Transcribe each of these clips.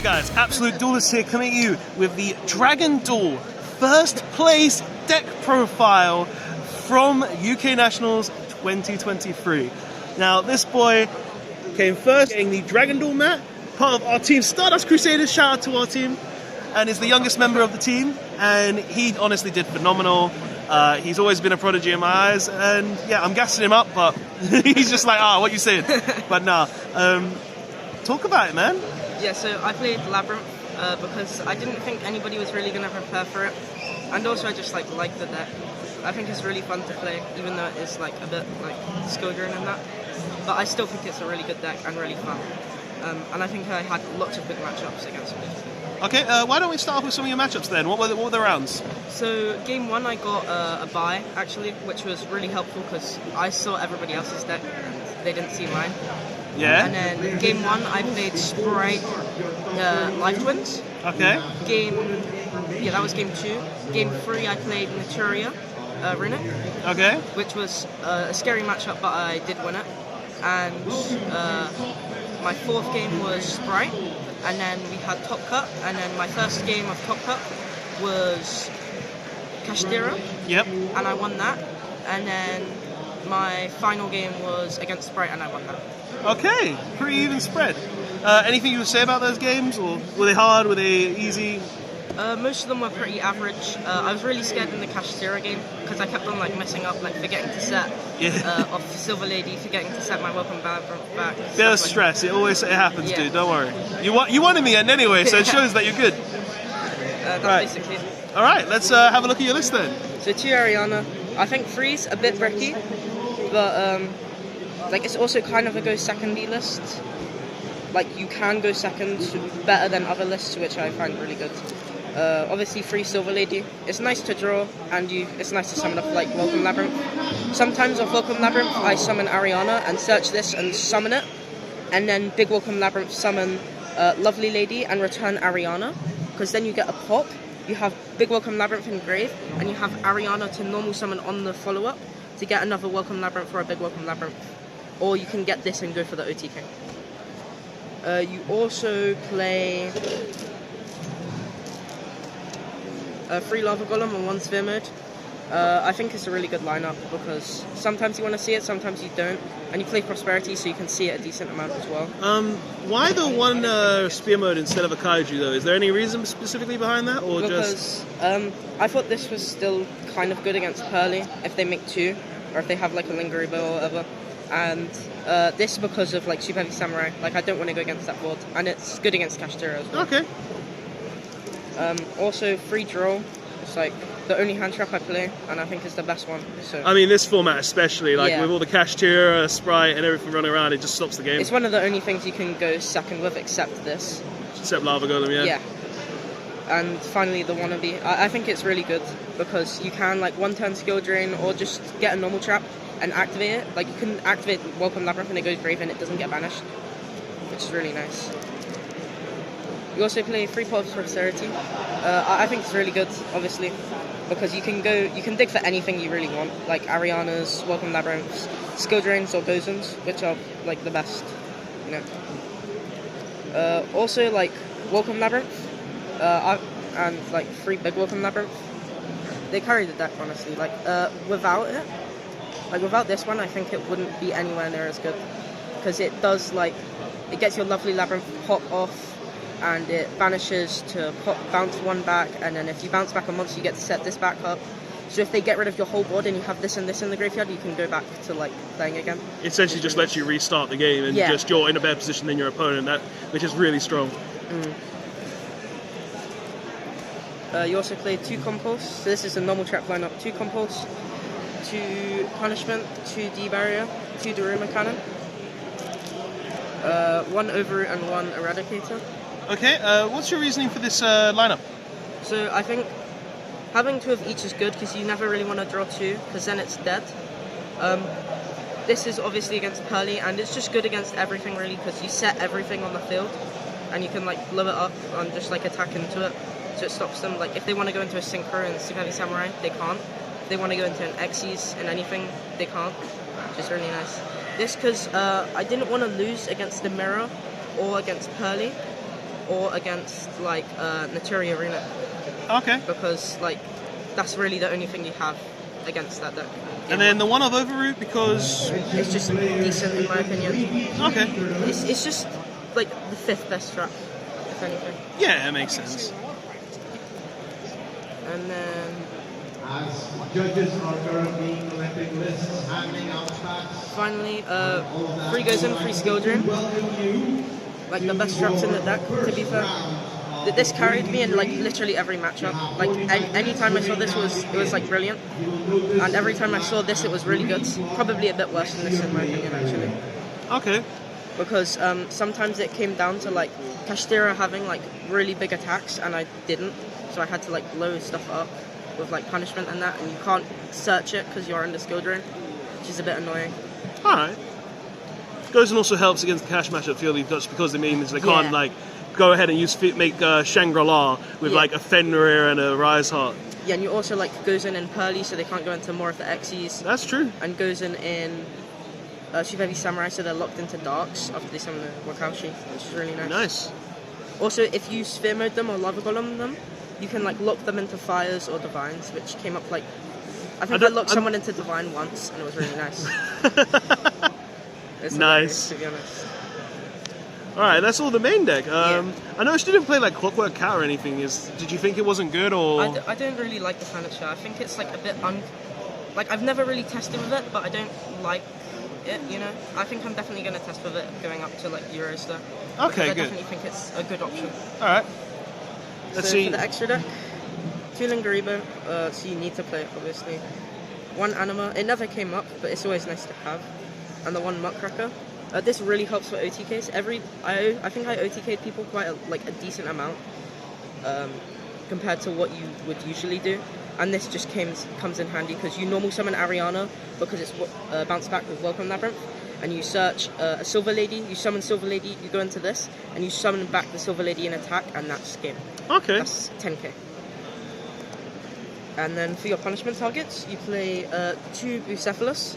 guys, Absolute Duelist here coming at you with the Dragon Duel first place deck profile from UK Nationals 2023. Now this boy came first getting the Dragon Duel mat, part of our team Stardust Crusaders, shout out to our team, and is the youngest member of the team, and he honestly did phenomenal. He's always been a prodigy in my eyes, and yeah, I'm gassing him up, but he's just like, what you saying? But nah, talk about it, man. Yeah, so I played Labyrinth because I didn't think anybody was really going to prepare for it, and also I just like the deck. I think it's really fun to play, even though it's like a bit like skill driven and that, but I still think it's a really good deck and really fun. And I think I had lots of good matchups against it. Okay, why don't we start off with some of your matchups then? What were the rounds? So game one I got a bye actually, which was really helpful because I saw everybody else's deck and they didn't see mine. Yeah. And then game one I played Sprite Life Twins. Okay. That was game two. Game three I played Naturia Runic. Okay. Which was a scary matchup, but I did win it. And my fourth game was Sprite, and then we had Top Cut, and then my first game of Top Cut was Kashtira. Yep. And I won that. And then my final game was against Sprite, and I won that. Okay, pretty even spread. Anything you would say about those games, or were they hard? Were they easy? Most of them were pretty average. I was really scared in the Kashtira game because I kept on like messing up, like forgetting to set off Silver Lady, forgetting to set my Welcome back. Bit of stress. It happens, dude. Don't worry. You won in the end anyway, so it shows that you're good. That's right. basically it. All right, let's have a look at your list then. So 2 Ariana. I think 3's a bit bricky, but like it's also kind of a go secondy list. Like you can go second better than other lists, which I find really good. Obviously 3 Silver Lady. It's nice to draw, and it's nice to summon off like Welcome Labyrinth. Sometimes off Welcome Labyrinth I summon Ariana and search this and summon it, and then Big Welcome Labyrinth summon Lovely Lady and return Ariana, because then you get a pop. You have Big Welcome Labyrinth in grave, and you have Ariana to normal summon on the follow-up to get another Welcome Labyrinth or a Big Welcome Labyrinth. Or you can get this and go for the OTK. You also play 3 Lava Golem and 1 Sphere Mode. I think it's a really good lineup because sometimes you want to see it, sometimes you don't. And you play Prosperity, so you can see it a decent amount as well. Why the 1 Spear Mode instead of a Kaiju though? Is there any reason specifically behind that, or because, I thought this was still kind of good against Pearly if they make 2, or if they have like a Lingerie Bow or whatever. And this because of like Super Heavy Samurai. Like I don't want to go against that board, and it's good against Kashtira as well. Okay. Also, free draw. It's like the only hand trap I play, and I think it's the best one. So I mean, this format especially, like yeah. with all the Kashtira, Sprite, and everything running around, it just stops the game. It's one of the only things you can go second with, except this. Except Lava Golem, yeah. Yeah. And finally, the Wannabe. I think it's really good because you can like 1-turn skill drain or just get a normal trap and activate it. Like you can activate Welcome Labyrinth and it goes grave and it doesn't get banished, which is really nice. You also play 3 Pot of Prosperity. I think it's really good, obviously, because you can dig for anything you really want, like Ariana's, Welcome Labyrinths, skill drains or Gozens, which are like the best, you know. Also like Welcome Labyrinth, and like 3 Big Welcome Labyrinth. They carry the deck honestly. Like without it. Like without this one, I think it wouldn't be anywhere near as good, because it does like, it gets your Lovely Labyrinth pop off, and it banishes to bounce 1 back, and then if you bounce back a monster, you get to set this back up. So if they get rid of your whole board and you have this and this in the graveyard, you can go back to like playing again. It essentially just lets you restart the game, and just you're in a better position than your opponent, which is really strong. You also play 2 Compulse. So this is a normal trap lineup: 2 Compulse, 2 Punishment, 2 D-Barrier, 2 Daruma Cannon, 1 Overroot and 1 Eradicator. Okay, what's your reasoning for this lineup? So I think having 2 of each is good because you never really want to draw 2 because then it's dead. This is obviously against Pearly, and it's just good against everything really because you set everything on the field and you can like blow it up and just like attack into it, so it stops them. Like if they want to go into a Synchro and Super Heavy Samurai, they can't. If they want to go into an Xyz and anything, they can't, which is really nice. This because I didn't want to lose against the Mirror or against Pearly, or against like Naturi Arena, Okay. because like that's really the only thing you have against that deck. And then the one of Overroot because... It's just decent in my opinion. Okay. It's just like the 5th best strat, if anything. Yeah, it makes sense. And then As judges are currently collecting lists, handing out facts. finally, 3 goes in, 3 skill drain. Like the best straps in the deck, to be fair. This carried me in like literally every matchup. Like any time I saw this it was like brilliant, and every time I saw this it was really good. Probably a bit worse than this in my opinion actually, Okay. because sometimes it came down to like Kashtira having like really big attacks and I didn't, so I had to like blow stuff up with like punishment and that, and you can't search it because you're under skill drain, which is a bit annoying. Alright. Gozen also helps against the cash matchup purely just because it means they can't Yeah. like go ahead and make Shangri-La with Yeah. like a Fenrir and a Rise Heart. Yeah, and you also like goes in Pearly, so they can't go into more of the Xyz, That's true. and goes in Super Heavy Samurai, so they're locked into Darks after they summon the Wakashi, which is really nice. Nice. Also, if you Sphere Mode them or Lava Golem them, you can like lock them into Fires or Divines, which came up like... I think I locked someone into Divine once, and it was really nice. It's Nice. hilarious, to be honest. Alright, that's all the main deck. Yeah. I noticed you didn't play like Clockwork Cat or anything. Did you think it wasn't good or...? I don't really like the furniture. I think it's like a bit like I've never really tested with it, but I don't like it, you know. I think I'm definitely going to test with it going up to like Euro stuff. Okay, I good. definitely think it's a good option. Alright. Let's So see. for the extra deck, 2 Lingaribo, so you need to play it obviously. 1 Anima, it never came up, but it's always nice to have. And the 1 Muckracker. This really helps for OTKs. I think I OTK'd people quite a decent amount compared to what you would usually do. And this just comes in handy because you normal summon Ariana because it's bounce back with Welcome Labyrinth, and you search a Silver Lady, you summon Silver Lady, you go into this, and you summon back the Silver Lady in attack, and that's game. Okay. That's 10k. And then for your punishment targets, you play 2 Bucephalus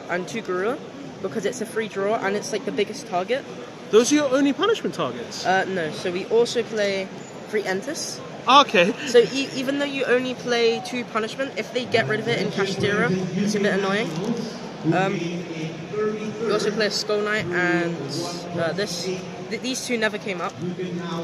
and 2 Garua, because it's a free draw and it's like the biggest target. Those are your only punishment targets? No, so we also play 3 Entis. Okay. So even though you only play 2 punishment, if they get rid of it in Kashtira, it's a bit annoying. We also play a Skull Knight and these 2 never came up.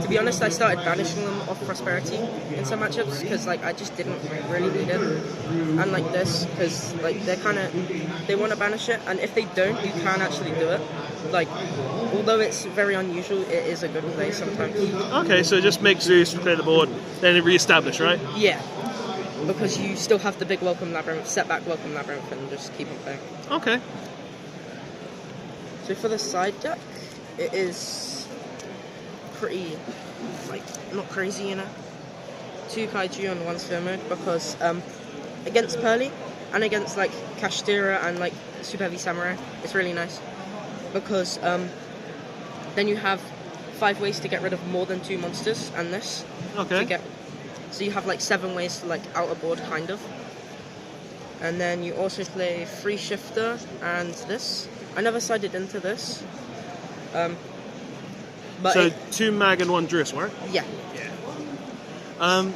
To be honest, I started banishing them off Prosperity in some matchups because like I just didn't really need it. And like this, because like they want to banish it, and if they don't, you can actually do it. Like, although it's very unusual, it is a good play sometimes. Okay, so just make Zeus clear the board, then re-establish, right? Yeah, because you still have the big Welcome Labyrinth, set back Welcome Labyrinth, and just keep it playing. Okay. So for the side deck, it is pretty, like, not crazy, you know? 2 Kaiju and 1 Sphere Mode, because against Pearly and against like Kashtira and like Super Heavy Samurai, it's really nice. Because then you have 5 ways to get rid of more than 2 monsters, and this. Okay. So you have like 7 ways to like out a board, kind of. And then you also play 3 Shifter and this. I never sided into this. But So 2 Mag and 1 Driss, right? yeah.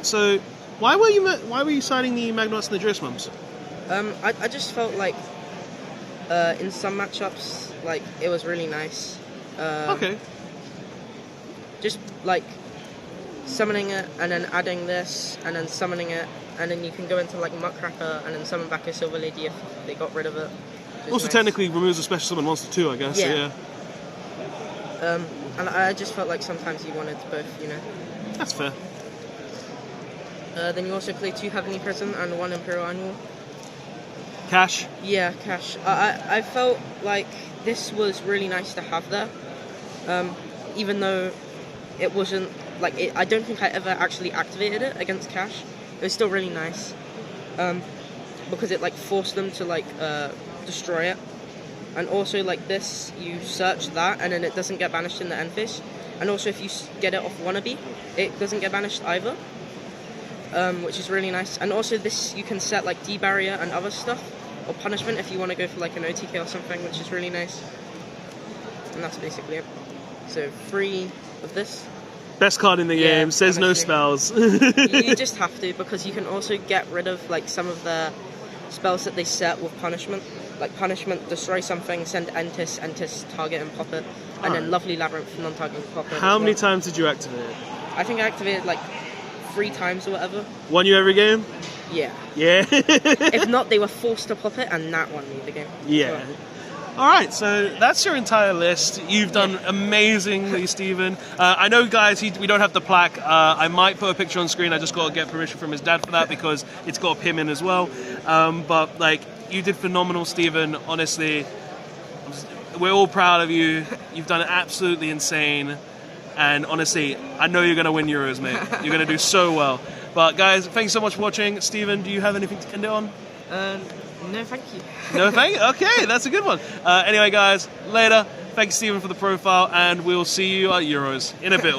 So why were you siding the Magnots and the Driss mums? I just felt like in some matchups, like it was really nice. Okay. Just like summoning it and then adding this and then summoning it, and then you can go into like Muckracker and then summon back a Silver Lady if they got rid of it. Also, technically removes a special summon monster too, I guess. Yeah. So, yeah. And I just felt like sometimes you wanted both, you know. That's fair. Then you also play 2 Heavenly Prison and 1 Imperial Annual. Cash. Yeah, cash. I felt like this was really nice to have there, even though it wasn't like I don't think I ever actually activated it against cash. It was still really nice, because it like forced them to like destroy it, and also like this, you search that and then it doesn't get banished in the end phase, and also if you get it off Wannabe, it doesn't get banished either. Which is really nice. And also this, you can set like D-barrier and other stuff, or punishment if you want to go for like an OTK or something, which is really nice. And that's basically it. So 3 of this. Best card in the Yeah, game, says no honestly. spells. You just have to, because you can also get rid of like some of the spells that they set with punishment. Like punishment, destroy something, send Entis, target and pop it, and Alright. then lovely Labyrinth, non-target pop it. How as many well. times did you activate it? I think I activated like 3 times or whatever. Won you every game? Yeah. Yeah. If not, they were forced to pop it, and that won me the game. Yeah. All right, so that's your entire list. You've done amazingly, Stephen. I know, guys, we don't have the plaque. I might put a picture on screen. I just got to get permission from his dad for that because it's got him in as well. But like, you did phenomenal, Stephen. Honestly, we're all proud of you. You've done absolutely insane. And honestly, I know you're going to win Euros, mate. You're going to do so well. But guys, thanks so much for watching. Stephen, do you have anything to end it on? No, thank you. No, thank you. Okay, that's a good one. Anyway, guys, later. Thanks, Stephen, for the profile, and we'll see you at Euros in a bit.